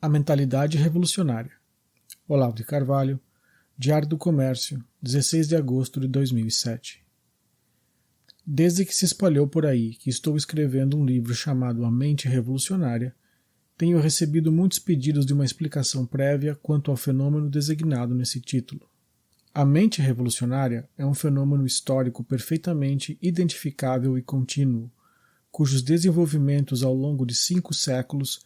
A mentalidade revolucionária. Olavo de Carvalho, Diário do Comércio, 16 de agosto de 2007. Desde que se espalhou por aí que estou escrevendo um livro chamado A Mente Revolucionária, tenho recebido muitos pedidos de uma explicação prévia quanto ao fenômeno designado nesse título. A mente revolucionária é um fenômeno histórico perfeitamente identificável e contínuo, cujos desenvolvimentos ao longo de 5 séculos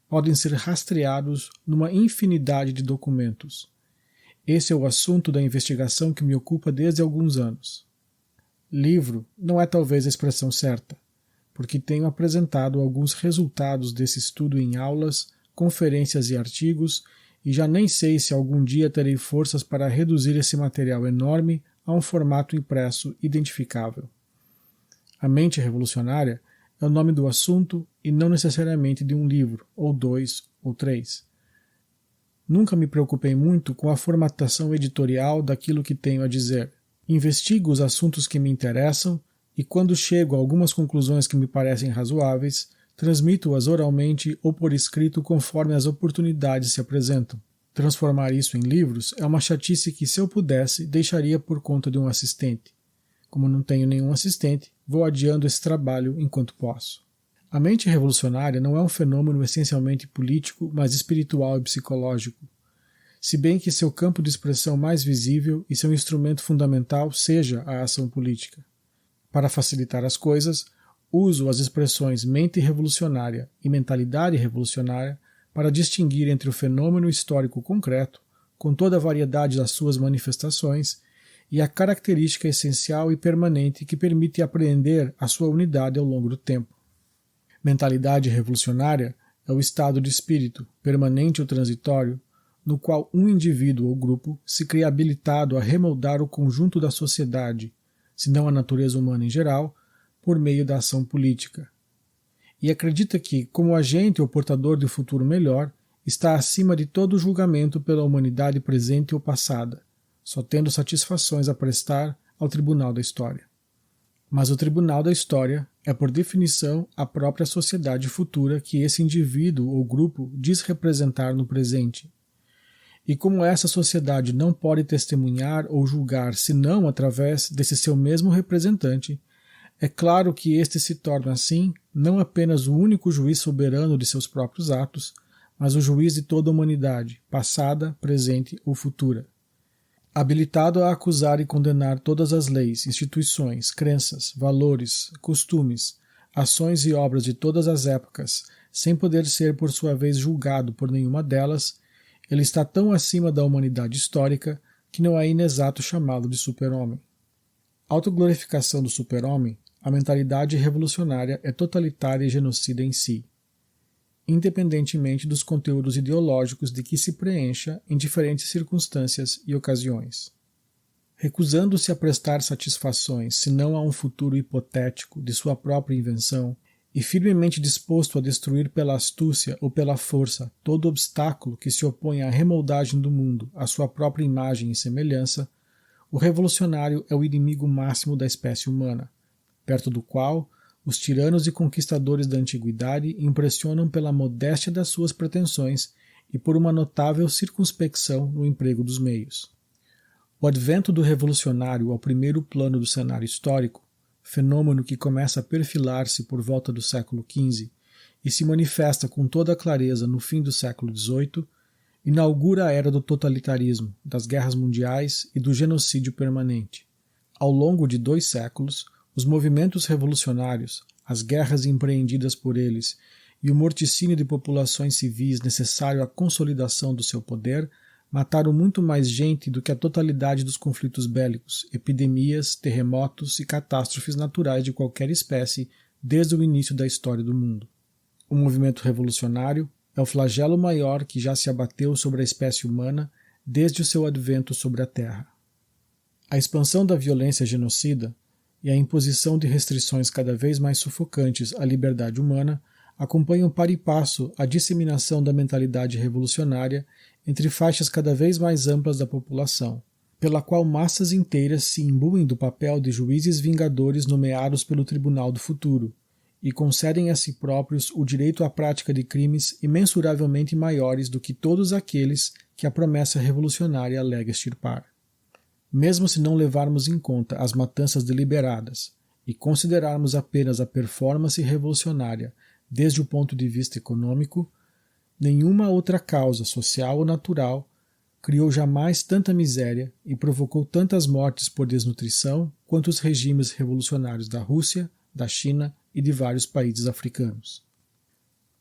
podem ser rastreados numa infinidade de documentos. Esse é o assunto da investigação que me ocupa desde alguns anos. Livro não é talvez a expressão certa, porque tenho apresentado alguns resultados desse estudo em aulas, conferências e artigos, e já nem sei se algum dia terei forças para reduzir esse material enorme a um formato impresso identificável. A mente revolucionária é o nome do assunto e não necessariamente de um livro, ou 2, ou 3. Nunca me preocupei muito com a formatação editorial daquilo que tenho a dizer. Investigo os assuntos que me interessam e, quando chego a algumas conclusões que me parecem razoáveis, transmito-as oralmente ou por escrito conforme as oportunidades se apresentam. Transformar isso em livros é uma chatice que, se eu pudesse, deixaria por conta de um assistente. Como não tenho nenhum assistente, vou adiando esse trabalho enquanto posso. A mente revolucionária não é um fenômeno essencialmente político, mas espiritual e psicológico, se bem que seu campo de expressão mais visível e seu instrumento fundamental seja a ação política. Para facilitar as coisas, uso as expressões mente revolucionária e mentalidade revolucionária para distinguir entre o fenômeno histórico concreto, com toda a variedade das suas manifestações, e a característica essencial e permanente que permite apreender a sua unidade ao longo do tempo. Mentalidade revolucionária é o estado de espírito, permanente ou transitório, no qual um indivíduo ou grupo se cria habilitado a remoldar o conjunto da sociedade, se não a natureza humana em geral, por meio da ação política. E acredita que, como agente ou portador de um futuro melhor, está acima de todo julgamento pela humanidade presente ou passada, só tendo satisfações a prestar ao tribunal da história. Mas o tribunal da história é, por definição, a própria sociedade futura que esse indivíduo ou grupo diz representar no presente. E como essa sociedade não pode testemunhar ou julgar senão através desse seu mesmo representante, é claro que este se torna assim não apenas o único juiz soberano de seus próprios atos, mas o juiz de toda a humanidade, passada, presente ou futura. Habilitado a acusar e condenar todas as leis, instituições, crenças, valores, costumes, ações e obras de todas as épocas, sem poder ser por sua vez julgado por nenhuma delas, ele está tão acima da humanidade histórica que não é inexato chamá-lo de super-homem. Autoglorificação do super-homem, a mentalidade revolucionária é totalitária e genocida em si, independentemente dos conteúdos ideológicos de que se preencha em diferentes circunstâncias e ocasiões. Recusando-se a prestar satisfações senão a um futuro hipotético de sua própria invenção, e firmemente disposto a destruir pela astúcia ou pela força todo obstáculo que se opõe à remoldagem do mundo à sua própria imagem e semelhança, o revolucionário é o inimigo máximo da espécie humana, perto do qual os tiranos e conquistadores da antiguidade impressionam pela modéstia das suas pretensões e por uma notável circunspecção no emprego dos meios. O advento do revolucionário ao primeiro plano do cenário histórico, fenômeno que começa a perfilar-se por volta do século XV e se manifesta com toda a clareza no fim do século XVIII, inaugura a era do totalitarismo, das guerras mundiais e do genocídio permanente. Ao longo de 2 séculos, os movimentos revolucionários, as guerras empreendidas por eles e o morticínio de populações civis necessário à consolidação do seu poder mataram muito mais gente do que a totalidade dos conflitos bélicos, epidemias, terremotos e catástrofes naturais de qualquer espécie desde o início da história do mundo. O movimento revolucionário é o flagelo maior que já se abateu sobre a espécie humana desde o seu advento sobre a Terra. A expansão da violência genocida e a imposição de restrições cada vez mais sufocantes à liberdade humana acompanham para e passo a disseminação da mentalidade revolucionária entre faixas cada vez mais amplas da população, pela qual massas inteiras se imbuem do papel de juízes vingadores nomeados pelo Tribunal do Futuro, e concedem a si próprios o direito à prática de crimes imensuravelmente maiores do que todos aqueles que a promessa revolucionária alega extirpar. Mesmo se não levarmos em conta as matanças deliberadas e considerarmos apenas a performance revolucionária desde o ponto de vista econômico, nenhuma outra causa social ou natural criou jamais tanta miséria e provocou tantas mortes por desnutrição quanto os regimes revolucionários da Rússia, da China e de vários países africanos.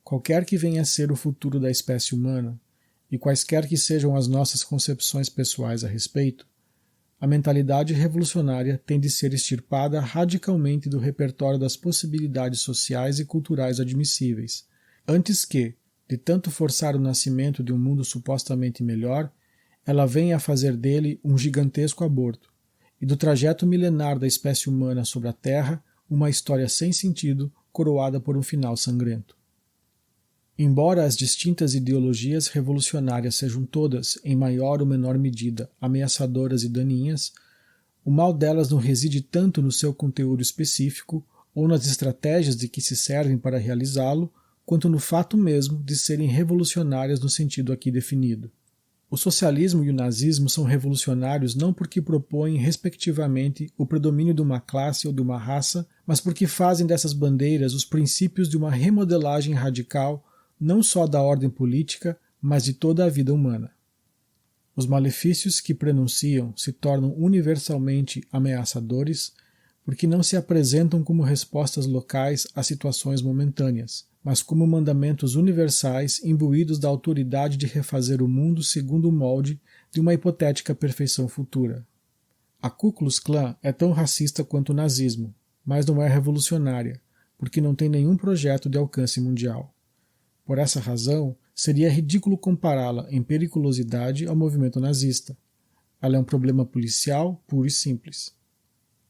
Qualquer que venha a ser o futuro da espécie humana, e quaisquer que sejam as nossas concepções pessoais a respeito, a mentalidade revolucionária tem de ser extirpada radicalmente do repertório das possibilidades sociais e culturais admissíveis, antes que, de tanto forçar o nascimento de um mundo supostamente melhor, ela venha a fazer dele um gigantesco aborto, e do trajeto milenar da espécie humana sobre a Terra uma história sem sentido, coroada por um final sangrento. Embora as distintas ideologias revolucionárias sejam todas, em maior ou menor medida, ameaçadoras e daninhas, o mal delas não reside tanto no seu conteúdo específico ou nas estratégias de que se servem para realizá-lo, quanto no fato mesmo de serem revolucionárias no sentido aqui definido. O socialismo e o nazismo são revolucionários não porque propõem, respectivamente, o predomínio de uma classe ou de uma raça, mas porque fazem dessas bandeiras os princípios de uma remodelagem radical não só da ordem política, mas de toda a vida humana. Os malefícios que prenunciam se tornam universalmente ameaçadores porque não se apresentam como respostas locais a situações momentâneas, mas como mandamentos universais imbuídos da autoridade de refazer o mundo segundo o molde de uma hipotética perfeição futura. A Ku Klux Klan é tão racista quanto o nazismo, mas não é revolucionária, porque não tem nenhum projeto de alcance mundial. Por essa razão, seria ridículo compará-la em periculosidade ao movimento nazista. Ela é um problema policial puro e simples.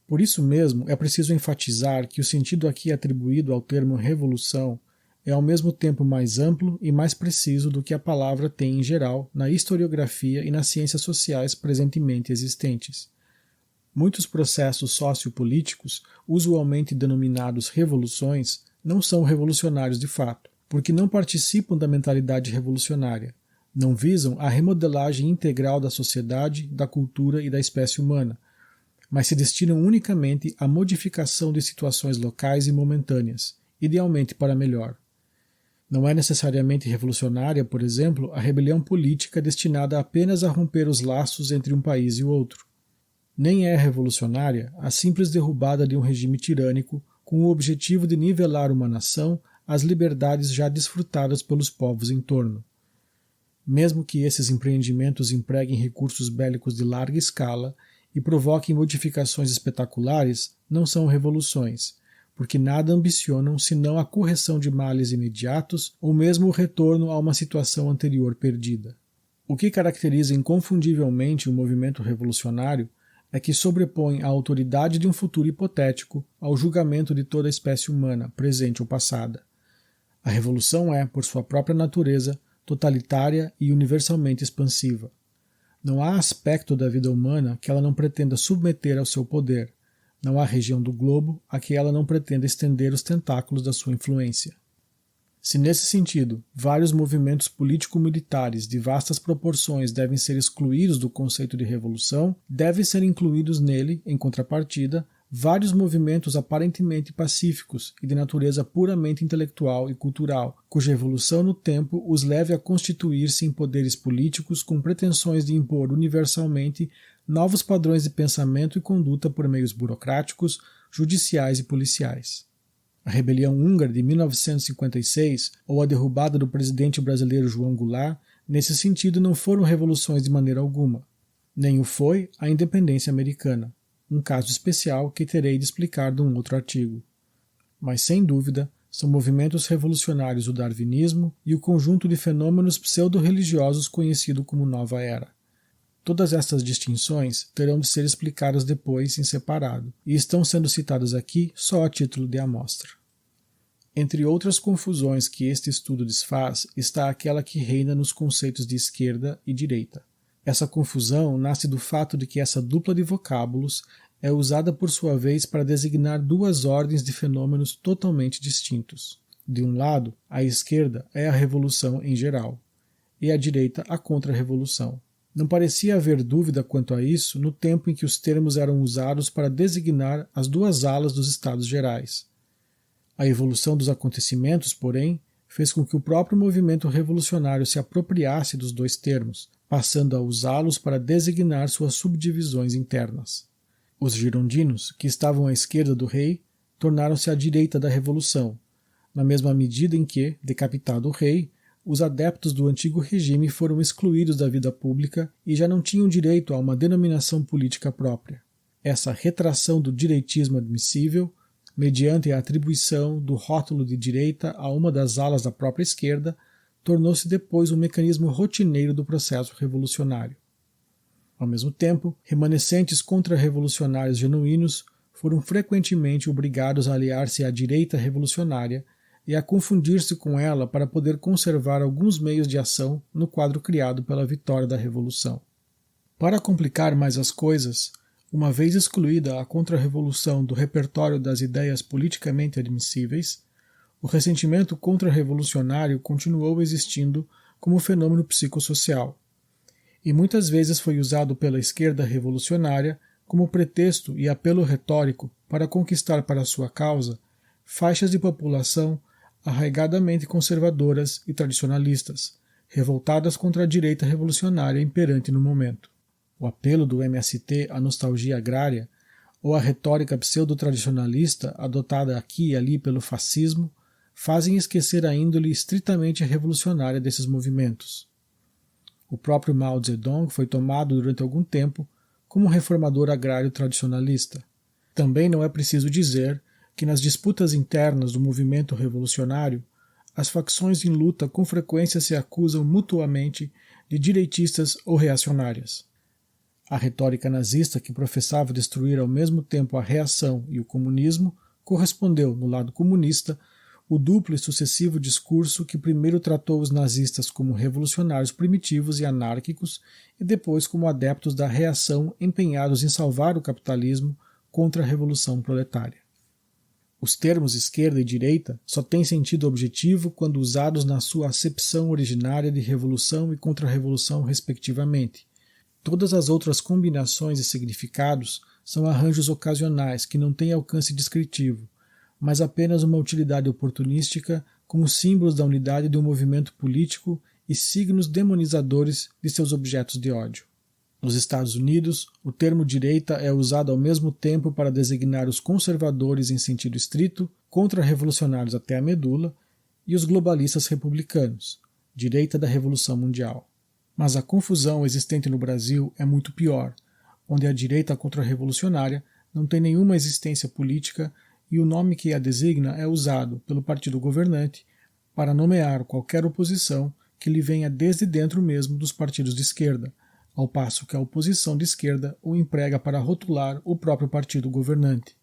Por isso mesmo, é preciso enfatizar que o sentido aqui atribuído ao termo revolução é ao mesmo tempo mais amplo e mais preciso do que a palavra tem em geral na historiografia e nas ciências sociais presentemente existentes. Muitos processos sociopolíticos, usualmente denominados revoluções, não são revolucionários de fato, porque não participam da mentalidade revolucionária, não visam a remodelagem integral da sociedade, da cultura e da espécie humana, mas se destinam unicamente à modificação de situações locais e momentâneas, idealmente para melhor. Não é necessariamente revolucionária, por exemplo, a rebelião política destinada apenas a romper os laços entre um país e o outro. Nem é revolucionária a simples derrubada de um regime tirânico com o objetivo de nivelar uma nação às liberdades já desfrutadas pelos povos em torno. Mesmo que esses empreendimentos empreguem recursos bélicos de larga escala e provoquem modificações espetaculares, não são revoluções, porque nada ambicionam senão a correção de males imediatos ou mesmo o retorno a uma situação anterior perdida. O que caracteriza inconfundivelmente o movimento revolucionário é que sobrepõe a autoridade de um futuro hipotético ao julgamento de toda a espécie humana, presente ou passada. A revolução é, por sua própria natureza, totalitária e universalmente expansiva. Não há aspecto da vida humana que ela não pretenda submeter ao seu poder. Não há região do globo a que ela não pretenda estender os tentáculos da sua influência. Se nesse sentido, vários movimentos político-militares de vastas proporções devem ser excluídos do conceito de revolução, devem ser incluídos nele, em contrapartida, vários movimentos aparentemente pacíficos e de natureza puramente intelectual e cultural, cuja evolução no tempo os leve a constituir-se em poderes políticos com pretensões de impor universalmente novos padrões de pensamento e conduta por meios burocráticos, judiciais e policiais. A rebelião húngara de 1956 ou a derrubada do presidente brasileiro João Goulart, nesse sentido não foram revoluções de maneira alguma. Nem o foi a independência americana, um caso especial que terei de explicar num outro artigo. Mas, sem dúvida, são movimentos revolucionários o darwinismo e o conjunto de fenômenos pseudo-religiosos conhecido como Nova Era. Todas estas distinções terão de ser explicadas depois em separado, e estão sendo citadas aqui só a título de amostra. Entre outras confusões que este estudo desfaz, está aquela que reina nos conceitos de esquerda e direita. Essa confusão nasce do fato de que essa dupla de vocábulos é usada por sua vez para designar duas ordens de fenômenos totalmente distintos. De um lado, a esquerda é a revolução em geral, e a direita a contra-revolução. Não parecia haver dúvida quanto a isso no tempo em que os termos eram usados para designar as duas alas dos Estados Gerais. A evolução dos acontecimentos, porém, fez com que o próprio movimento revolucionário se apropriasse dos dois termos, passando a usá-los para designar suas subdivisões internas. Os girondinos, que estavam à esquerda do rei, tornaram-se à direita da revolução, na mesma medida em que, decapitado o rei, os adeptos do antigo regime foram excluídos da vida pública e já não tinham direito a uma denominação política própria. Essa retração do direitismo admissível, mediante a atribuição do rótulo de direita a uma das alas da própria esquerda, tornou-se depois um mecanismo rotineiro do processo revolucionário. Ao mesmo tempo, remanescentes contra-revolucionários genuínos foram frequentemente obrigados a aliar-se à direita revolucionária e a confundir-se com ela para poder conservar alguns meios de ação no quadro criado pela vitória da Revolução. Para complicar mais as coisas, uma vez excluída a contra-revolução do repertório das ideias politicamente admissíveis, o ressentimento contra-revolucionário continuou existindo como fenômeno psicossocial, e muitas vezes foi usado pela esquerda revolucionária como pretexto e apelo retórico para conquistar para sua causa faixas de população arraigadamente conservadoras e tradicionalistas, revoltadas contra a direita revolucionária imperante no momento. O apelo do MST à nostalgia agrária, ou a retórica pseudo-tradicionalista adotada aqui e ali pelo fascismo, fazem esquecer a índole estritamente revolucionária desses movimentos. O próprio Mao Zedong foi tomado durante algum tempo como um reformador agrário tradicionalista. Também não é preciso dizer que nas disputas internas do movimento revolucionário, as facções em luta com frequência se acusam mutuamente de direitistas ou reacionárias. A retórica nazista, que professava destruir ao mesmo tempo a reação e o comunismo, correspondeu, no lado comunista, o duplo e sucessivo discurso que primeiro tratou os nazistas como revolucionários primitivos e anárquicos e depois como adeptos da reação empenhados em salvar o capitalismo contra a revolução proletária. Os termos esquerda e direita só têm sentido objetivo quando usados na sua acepção originária de revolução e contra-revolução respectivamente. Todas as outras combinações e significados são arranjos ocasionais que não têm alcance descritivo, mas apenas uma utilidade oportunística como símbolos da unidade de um movimento político e signos demonizadores de seus objetos de ódio. Nos Estados Unidos, o termo direita é usado ao mesmo tempo para designar os conservadores em sentido estrito, contra-revolucionários até a medula, e os globalistas republicanos, direita da Revolução Mundial. Mas a confusão existente no Brasil é muito pior, onde a direita contra-revolucionária não tem nenhuma existência política e o nome que a designa é usado pelo partido governante para nomear qualquer oposição que lhe venha desde dentro mesmo dos partidos de esquerda, ao passo que a oposição de esquerda o emprega para rotular o próprio partido governante.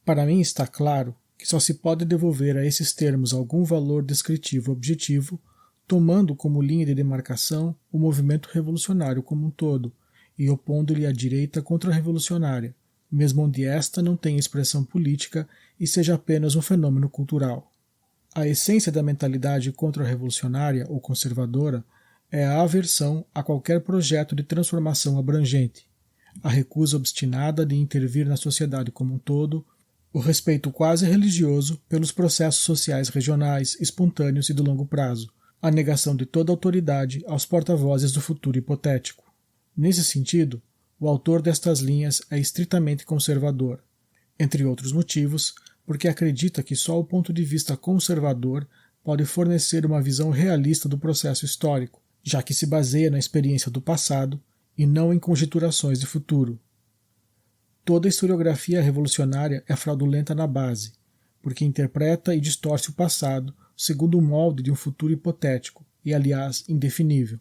Para mim está claro que só se pode devolver a esses termos algum valor descritivo objetivo, tomando como linha de demarcação o movimento revolucionário como um todo e opondo-lhe a direita contra-revolucionária, mesmo onde esta não tenha expressão política e seja apenas um fenômeno cultural. A essência da mentalidade contra-revolucionária ou conservadora é a aversão a qualquer projeto de transformação abrangente, a recusa obstinada de intervir na sociedade como um todo, o respeito quase religioso pelos processos sociais regionais, espontâneos e de longo prazo, a negação de toda autoridade aos porta-vozes do futuro hipotético. Nesse sentido, o autor destas linhas é estritamente conservador, entre outros motivos, porque acredita que só o ponto de vista conservador pode fornecer uma visão realista do processo histórico, já que se baseia na experiência do passado e não em conjecturações de futuro. Toda a historiografia revolucionária é fraudulenta na base, porque interpreta e distorce o passado segundo o molde de um futuro hipotético e, aliás, indefinível.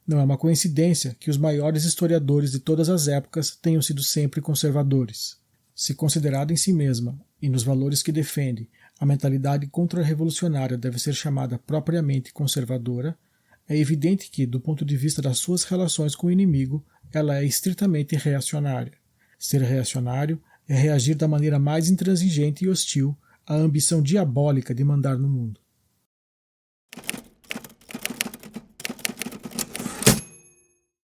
Não é uma coincidência que os maiores historiadores de todas as épocas tenham sido sempre conservadores. Se considerada em si mesma e nos valores que defende, a mentalidade contra-revolucionária deve ser chamada propriamente conservadora, é evidente que, do ponto de vista das suas relações com o inimigo, ela é estritamente reacionária. Ser reacionário é reagir da maneira mais intransigente e hostil à ambição diabólica de mandar no mundo.